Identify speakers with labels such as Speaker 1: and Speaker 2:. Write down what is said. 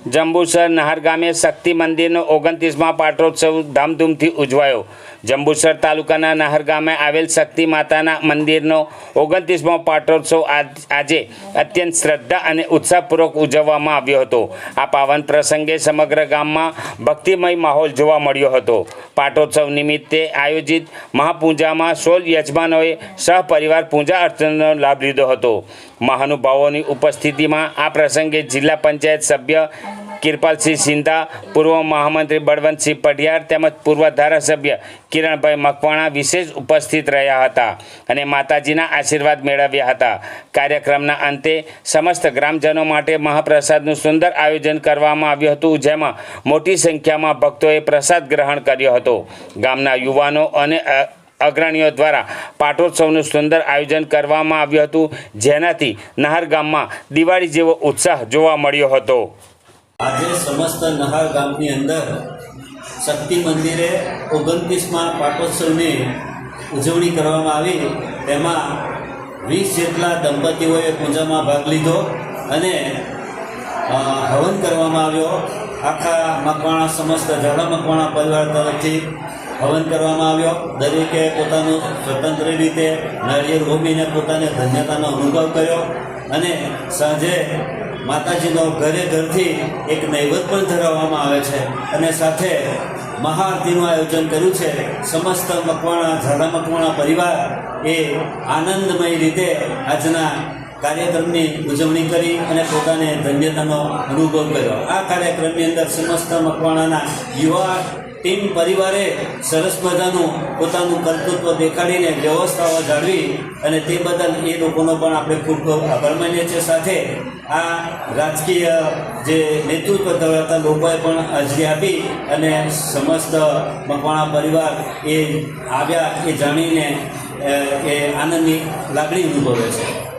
Speaker 1: જંબુસર નહર ગામે શક્તિ મંદિરનો 29મા પાટોત્સવ ધામધૂમથી ઉજવાયો। જંબુસર તાલુકાના નહર ગામે આવેલ શક્તિ માતાના મંદિરનો 29મો પાટોત્સવ આજે અત્યંત શ્રદ્ધા અને ઉત્સાહપૂર્વક ઉજવવામાં આવ્યો હતો। આ પાવન પ્રસંગે સમગ્ર ગામમાં ભક્તિમય માહોલ જોવા મળ્યો હતો। પાટોત્સવ નિમિત્તે આયોજિત મહાપૂજામાં 16 યજમાનોએ સહપરિવાર પૂજા અર્ચનાનો લાભ લીધો હતો। મહાનુભાવોની ઉપસ્થિતિમાં આ પ્રસંગે જિલ્લા પંચાયત સભ્ય કિરપાલસિંહ સિંધા, પૂર્વ મહામંત્રી બળવંતસિંહ પઢિયાર તેમજ પૂર્વ ધારાસભ્ય કિરણભાઈ મકવાણા વિશેષ ઉપસ્થિત રહ્યા હતા અને માતાજીના આશીર્વાદ મેળવ્યા હતા। કાર્યક્રમના અંતે સમસ્ત ગ્રામજનો માટે મહાપ્રસાદનું સુંદર આયોજન કરવામાં આવ્યું હતું, જેમાં મોટી સંખ્યામાં ભક્તોએ પ્રસાદ ગ્રહણ કર્યો હતો। ગામના યુવાનો અને અગ્રણીઓ દ્વારા પાટોત્સવનું સુંદર આયોજન કરવામાં આવ્યું હતું, જેનાથી નહર ગામમાં દિવાળી જેવો ઉત્સાહ જોવા મળ્યો હતો।
Speaker 2: આજે સમસ્ત નહર ગામની અંદર શક્તિ મંદિરે 29મા પાટોત્સવની ઉજવણી કરવામાં આવી। તેમાં 20 જેટલા દંપતીઓએ પૂજામાં ભાગ લીધો અને હવન કરવામાં આવ્યો। આખા મકવાણા સમસ્ત ઝાલા મકવાણા પરિવાર તરફથી હવન કરવામાં આવ્યો। દરેકે પોતાનું સ્વતંત્ર રીતે નાળિયેર હોમીને પોતાને ધન્યતાનો અનુભવ કર્યો અને સાંજે માતાજીનો ઘરે ઘરથી એક નૈવેદ્ય પણ ધરાવવામાં આવે છે અને સાથે મહાઆરતીનું આયોજન કર્યું છે। સમસ્ત મકવાણા ઝાલા મકવાણા પરિવાર એ આનંદમય રીતે આજના કાર્યક્રમની ઉજવણી કરી અને પોતાને ધન્યતાનો અનુભવ કર્યો। આ કાર્યક્રમની અંદર સમસ્ત મકવાણાના યુવા ટીમ પરિવારે સરસ મજાનું પોતાનું કર્તૃત્વ દેખાડીને વ્યવસ્થાઓ જાળવી અને તે બદલ એ લોકોનો પણ આપણે ખૂબ ખૂબ આભાર માનીએ છીએ। સાથે આ રાજકીય જે નેતૃત્વ ધરાવતા લોકોએ પણ હાજરી આપી અને સમસ્ત મકવાણા પરિવાર એ આવ્યા એ જાણીને એ આનંદની લાગણી અનુભવે છે।